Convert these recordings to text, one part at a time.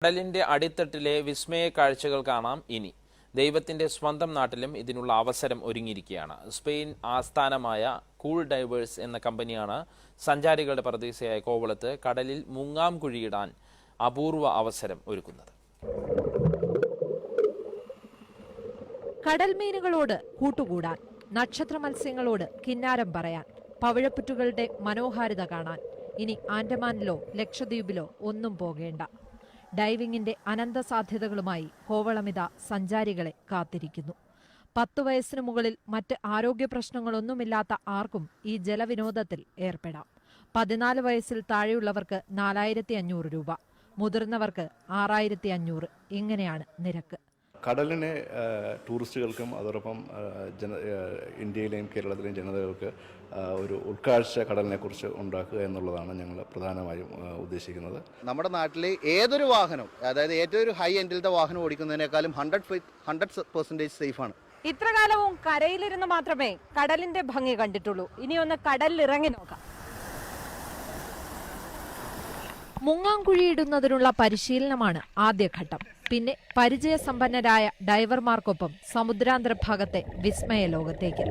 കടലിന്റെ അടിത്തട്ടിലെ വിസ്മയ കാഴ്ചകൾ കാണാം ഇനി. ദൈവത്തിന്റെ സ്വന്തം നാട്ടിലും ഇതിനുള്ള അവസരം ഒരുങ്ങിയിരിക്കുകയാണ്. സ്പെയിൻ ആസ്ഥാനമായ കൂൾ ഡൈവേഴ്സ് എന്ന കമ്പനിയാണ് സഞ്ചാരികളുടെ പ്രതീക്ഷയായ കോവളത്ത് കടലിൽ മുങ്ങാം കുഴിയിടാൻ അപൂർവ അവസരം ഒരുക്കുന്നത്. കടൽ മീനുകളോട് കൂട്ടുകൂടാൻ, നക്ഷത്ര മത്സ്യങ്ങളോട് കിന്നാരം പറയാൻ, പവിഴപ്പുറ്റുകളുടെ മനോഹാരിത കാണാൻ ഇനി ആൻഡമാനിലോ ലക്ഷദ്വീപിലോ ഒന്നും പോകേണ്ട. ഡൈവിംഗിന്റെ അനന്ത സാധ്യതകളുമായി കോവളമിത സഞ്ചാരികളെ കാത്തിരിക്കുന്നു. 10 വയസ്സിനു മുകളിൽ മറ്റ് ആരോഗ്യ പ്രശ്നങ്ങളൊന്നുമില്ലാത്ത ആർക്കും ഈ ജലവിനോദത്തിൽ ഏർപ്പെടാം. 14 വയസ്സിൽ താഴെയുള്ളവർക്ക് 4500 രൂപ, മുതിർന്നവർക്ക് 6500. ഇങ്ങനെയാണ് നിരക്ക്. കടലിനെ ടൂറിസ്റ്റുകൾക്കും അതോടൊപ്പം ഇന്ത്യയിലെയും കേരളത്തിലെയും ജനതകൾക്ക് ഒരു ഉൾക്കാഴ്ച കടലിനെക്കുറിച്ച് ഉണ്ടാക്കുക എന്നുള്ളതാണ് ഞങ്ങൾ പ്രധാനമായും ഉദ്ദേശിക്കുന്നത്. നമ്മുടെ നാട്ടിൽ ഏതൊരു വാഹനം, അതായത് ഏറ്റവും ഒരു ഹൈ എൻഡിലത്തെ വാഹനം ഓടിക്കുന്നതിനേക്കാളും 100% സേഫാണ്. ഇത്ര കാലവും കരയിലിരുന്ന് മാത്രമേ കടലിന്റെ ഭംഗി കണ്ടിട്ടുള്ളൂ. ഇനി ഒന്ന് കടലിലിറങ്ങി നോക്കാം. മുങ്ങാങ്കുഴിയിടുന്നതിനുള്ള പരിശീലനമാണ് ആദ്യഘട്ടം. പിന്നെ പരിചയസമ്പന്നരായ ഡൈവർമാർക്കൊപ്പം സമുദ്രാന്തര ഭാഗത്തെ വിസ്മയ ലോകത്തേക്ക്.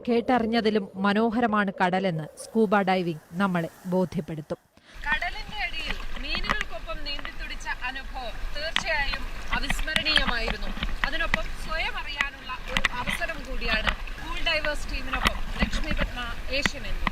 കേട്ടറിഞ്ഞതിലും മനോഹരമാണ് കടലെന്ന് സ്കൂബ ഡൈവിംഗ് നമ്മളെ ബോധ്യപ്പെടുത്തും. കടലിന്റെ അടിയിൽ മീനുകൾക്കൊപ്പം നീന്തിത്തുടിച്ച അനുഭവം തീർച്ചയായും അവിസ്മരണീയമായിരുന്നു. അതിനൊപ്പം സ്വയം അറിയാനുള്ള ഒരു അവസരം കൂടിയാണ് കൂൾ ഡൈവേഴ്സ് ടീമിനൊപ്പം ലക്ഷ്മി പത്മ, ഏഷ്യനെറ്റ്.